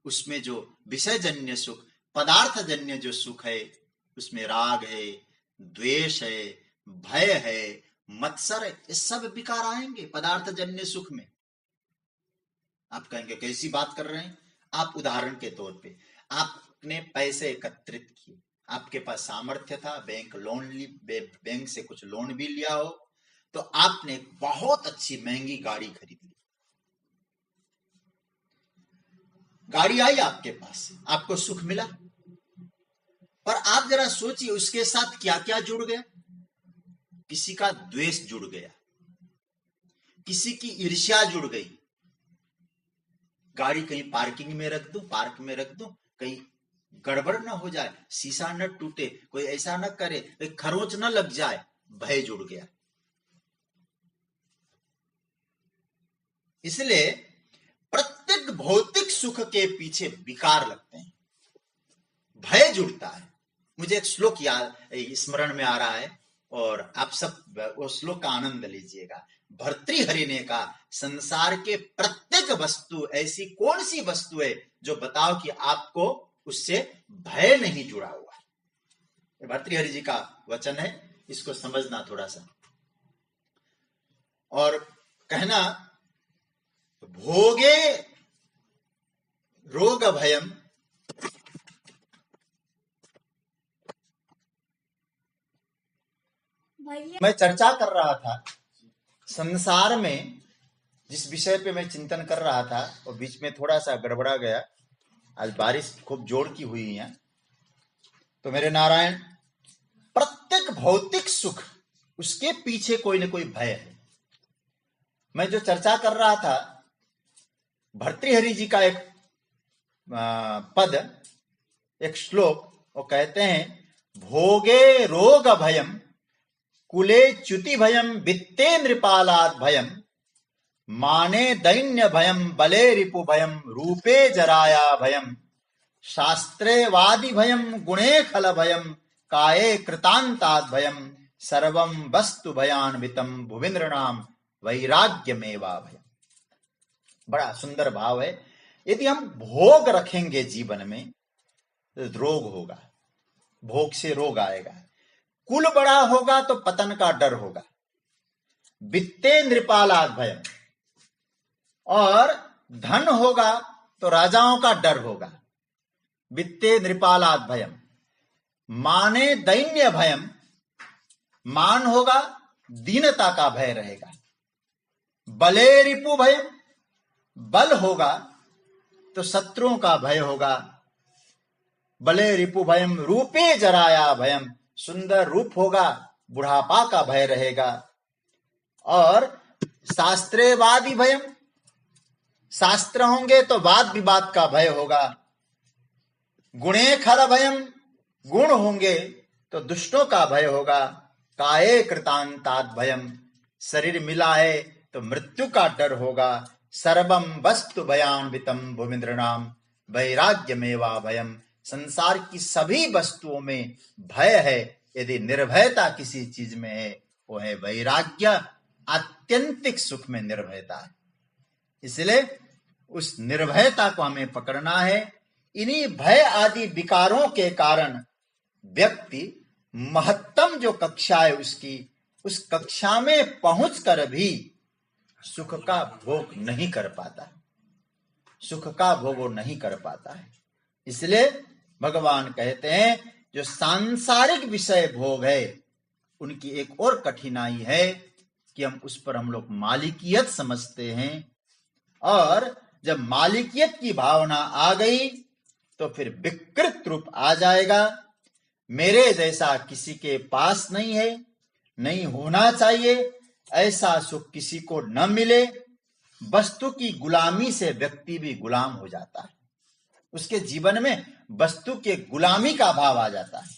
उसमें जो विषयजन्य सुख, पदार्थजन्य जो सुख है, उसमें राग है, द्वेष है, भय है, मत्सर है, ये सब विकार आएंगे पदार्थजन्य सुख में। आप कहेंगे कैसी बात कर रहे हैं आप? उदाहरण के तौर पे, आपने पैसे एकत्रित किए, आपके पास सामर्थ्य था, बैंक से कुछ लोन भी लिया हो, तो आपने बहुत अच्छी महंगी गाड़ी खरीद ली। गाड़ी आई आपके पास, आपको सुख मिला, पर आप जरा सोचिए उसके साथ क्या क्या जुड़ गया। किसी का द्वेष जुड़ गया, किसी की ईर्ष्या जुड़ गई। गाड़ी कहीं पार्किंग में रख दूं, पार्क में रख दूं, कहीं गड़बड़ न हो जाए, शीशा न टूटे, कोई ऐसा न करे, कोई खरोच न लग जाए, भय जुड़ गया। इसलिए प्रत्येक भौतिक सुख के पीछे विकार लगते हैं, भय जुड़ता है। मुझे एक श्लोक याद स्मरण में आ रहा है और आप सब वो श्लोक का आनंद लीजिएगा। भर्तृहरि ने कहा, संसार के प्रत्येक वस्तु, ऐसी कौन सी वस्तु है जो बताओ कि आपको उससे भय नहीं जुड़ा हुआ है। भर्तृहरि जी का वचन है, इसको समझना थोड़ा सा। और कहना, भोगे रोग भयम, मैं चर्चा कर रहा था संसार में, जिस विषय पे मैं चिंतन कर रहा था और बीच में थोड़ा सा गड़बड़ा गया। आज बारिश खूब जोर की हुई है। तो मेरे नारायण, प्रत्येक भौतिक सुख, उसके पीछे कोई न कोई भय है। मैं जो चर्चा कर रहा था, भर्तृहरि जी का एक पद, एक श्लोक, वो कहते हैं, भोगे रोग भयम, कुले च्युति भयम, वित्ते नृपालाद भयम, माने दैन्य भयम, बले रिपु भयम, रूपे जराया भयम, शास्त्रे वादि भयम, गुणे खल भयम, काये कृतांताद भयम, सर्वम वस्तु भयान्वितम, भुविन्द्रनाम वैराग्यमेवा भयम। बड़ा सुंदर भाव है। यदि हम भोग रखेंगे जीवन में तो रोग होगा, भोग से रोग आएगा। कुल बड़ा होगा तो पतन का डर होगा। वित्ते नृपालाद भयम, और धन होगा तो राजाओं का डर होगा। वित्ते नृपालाद भयम, माने दैन्य भयम, मान होगा, दीनता का भय रहेगा। बले रिपु भयम, बल होगा तो शत्रुओं का भय होगा। बले रिपु भयम, रूपे जराया भयम, सुंदर रूप होगा, बुढ़ापा का भय रहेगा। और शास्त्रे वादी भयम, शास्त्र होंगे तो वाद विवाद का भय होगा। गुणे खल भयम, गुण होंगे तो दुष्टों का भय होगा। काये कृतांताद भयम, शरीर मिला है तो मृत्यु का डर होगा। सर्वम वस्तु भयान्वितम, भूमिन्द्रनाम वैराग्यमेवा भयम, संसार की सभी वस्तुओं में भय है। यदि निर्भयता किसी चीज में है, वो है वैराग्य, आत्यंतिक सुख में निर्भयता है। इसलिए उस निर्भयता को हमें पकड़ना है। इन्हीं भय आदि विकारों के कारण व्यक्ति महत्तम जो कक्षा है उसकी, उस कक्षा में पहुंचकर भी सुख का भोग नहीं कर पाता, सुख का भोग नहीं कर पाता है। इसलिए भगवान कहते हैं, जो सांसारिक विषय भोग है उनकी एक और कठिनाई है कि हम लोग मालिकियत समझते हैं, और जब मालिकियत की भावना आ गई तो फिर विकृत रूप आ जाएगा। मेरे जैसा किसी के पास नहीं है, नहीं होना चाहिए, ऐसा सुख किसी को न मिले। वस्तु की गुलामी से व्यक्ति भी गुलाम हो जाता है, उसके जीवन में वस्तु के गुलामी का भाव आ जाता है।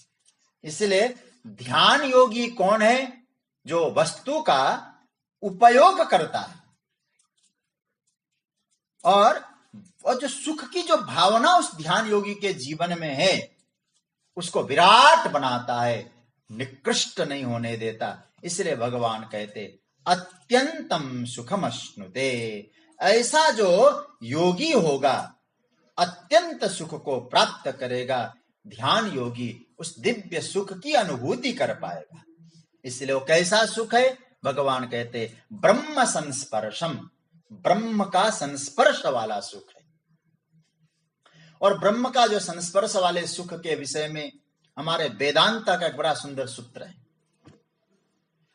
इसलिए ध्यान योगी कौन है? जो वस्तु का उपयोग करता है और जो सुख की जो भावना उस ध्यान योगी के जीवन में है उसको विराट बनाता है, निकृष्ट नहीं होने देता। इसलिए भगवान कहते अत्यंतम सुखम अश्नुते, ऐसा जो योगी होगा अत्यंत सुख को प्राप्त करेगा। ध्यान योगी उस दिव्य सुख की अनुभूति कर पाएगा। इसलिए वो कैसा सुख है? भगवान कहते ब्रह्म संस्पर्शम, ब्रह्म का संस्पर्श वाला सुख है। और ब्रह्म का जो संस्पर्श वाले सुख के विषय में हमारे वेदांत का एक बड़ा सुंदर सूत्र है।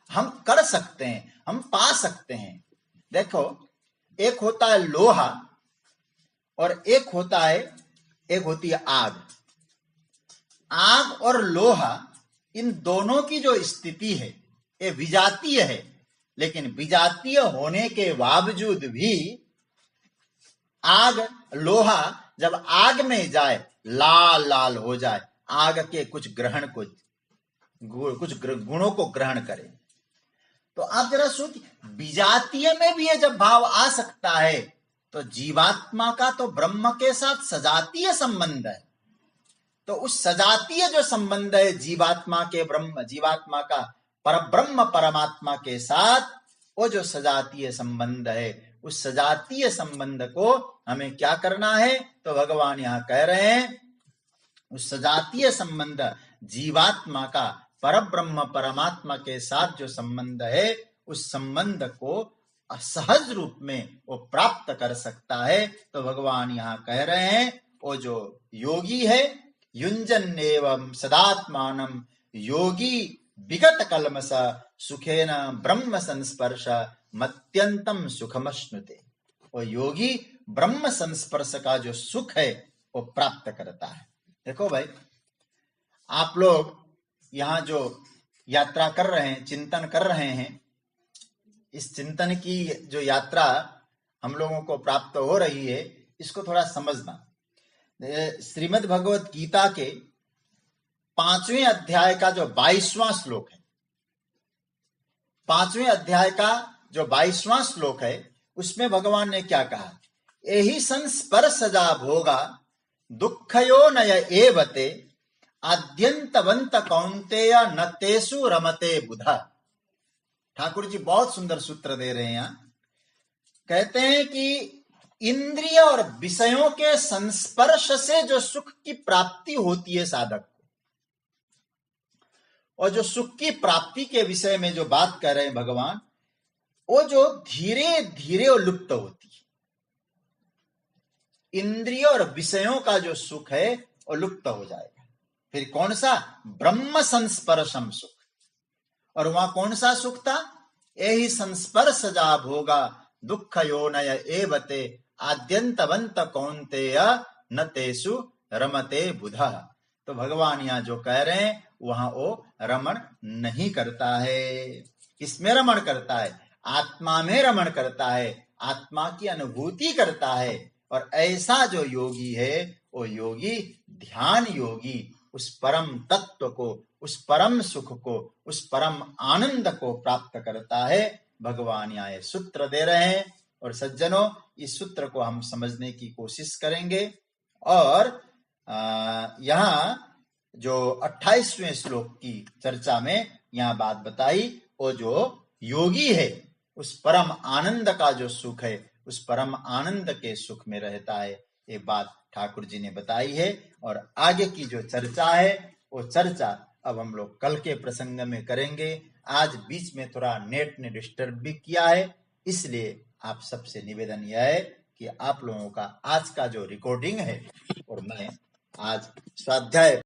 हम कर सकते हैं, हम पा सकते हैं। देखो, एक होता है लोहा और एक होती है आग। आग और लोहा, इन दोनों की जो स्थिति है ये विजातीय है, लेकिन विजातीय होने के बावजूद भी आग, लोहा जब आग में जाए लाल लाल हो जाए, आग के कुछ गुणों को ग्रहण करे। तो आप जरा सोचिए, विजातीय में भी ये जब भाव आ सकता है, तो जीवात्मा का तो ब्रह्म के साथ सजातीय संबंध है। तो उस सजातीय जो संबंध है जीवात्मा का परब्रह्म परमात्मा के साथ, वो जो सजातीय संबंध है, उस सजातीय संबंध को हमें क्या करना है? तो भगवान यहां कह रहे हैं, उस सजातीय संबंध जीवात्मा का परब्रह्म परमात्मा के साथ जो संबंध है, उस संबंध को असहज रूप में वो प्राप्त कर सकता है। तो भगवान यहां कह रहे हैं, वो जो योगी है, युंजन एवं सदात्मानम योगी विगत कलमस सुखेन ब्रह्म संस्पर्श मत्यंतम सुखमश्नुते। वो योगी ब्रह्म संस्पर्श का जो सुख है वो प्राप्त करता है। देखो भाई, आप लोग यहां जो यात्रा कर रहे हैं, चिंतन कर रहे हैं, इस चिंतन की जो यात्रा हम लोगों को प्राप्त हो रही है, इसको थोड़ा समझना। श्रीमद् भगवत गीता के 5वें अध्याय का जो 22वां श्लोक है, 5वें अध्याय का जो 22वां श्लोक है, उसमें भगवान ने क्या कहा? एहि संस्पर्शजा भोगा दुःखयो नय एवते आद्यंतवंत कौन्तेय न तेषु रमते बुधा। ठाकुर जी बहुत सुंदर सूत्र दे रहे हैं यहां। कहते हैं कि इंद्रिय और विषयों के संस्पर्श से जो सुख की प्राप्ति होती है साधक को, और जो सुख की प्राप्ति के विषय में जो बात कर रहे हैं भगवान, वो जो धीरे धीरे लुप्त होती है। इंद्रिय और विषयों का जो सुख है वो लुप्त हो जाएगा। फिर कौन सा? ब्रह्म संस्पर्शम सुख। और वहां कौन सा सुख था? यही संस्पर्शजा भोगा दुःख योनय एवते आद्यंतवंत कौन्तेय न तेषु रमते बुधा। तो भगवान यहां जो कह रहे हैं, वहां वो रमण नहीं करता है। किसमें रमण करता है? आत्मा में रमण करता है, आत्मा की अनुभूति करता है। और ऐसा जो योगी है, वो योगी ध्यान योगी उस परम तत्व को, उस परम सुख को, उस परम आनंद को प्राप्त करता है। भगवान यहाँ सूत्र दे रहे हैं, और सज्जनों, इस सूत्र को हम समझने की कोशिश करेंगे। और यहाँ जो 28वें श्लोक की चर्चा में यहाँ बात बताई, वो जो योगी है, उस परम आनंद का जो सुख है, उस परम आनंद के सुख में रहता है। ये बात ठाकुर जी ने बताई है। और आगे की जो चर्चा है, वो चर्चा अब हम लोग कल के प्रसंग में करेंगे। आज बीच में थोड़ा नेट ने डिस्टर्ब भी किया है, इसलिए आप सबसे निवेदन यह है कि आप लोगों का आज का जो रिकॉर्डिंग है, और मैं आज स्वाध्याय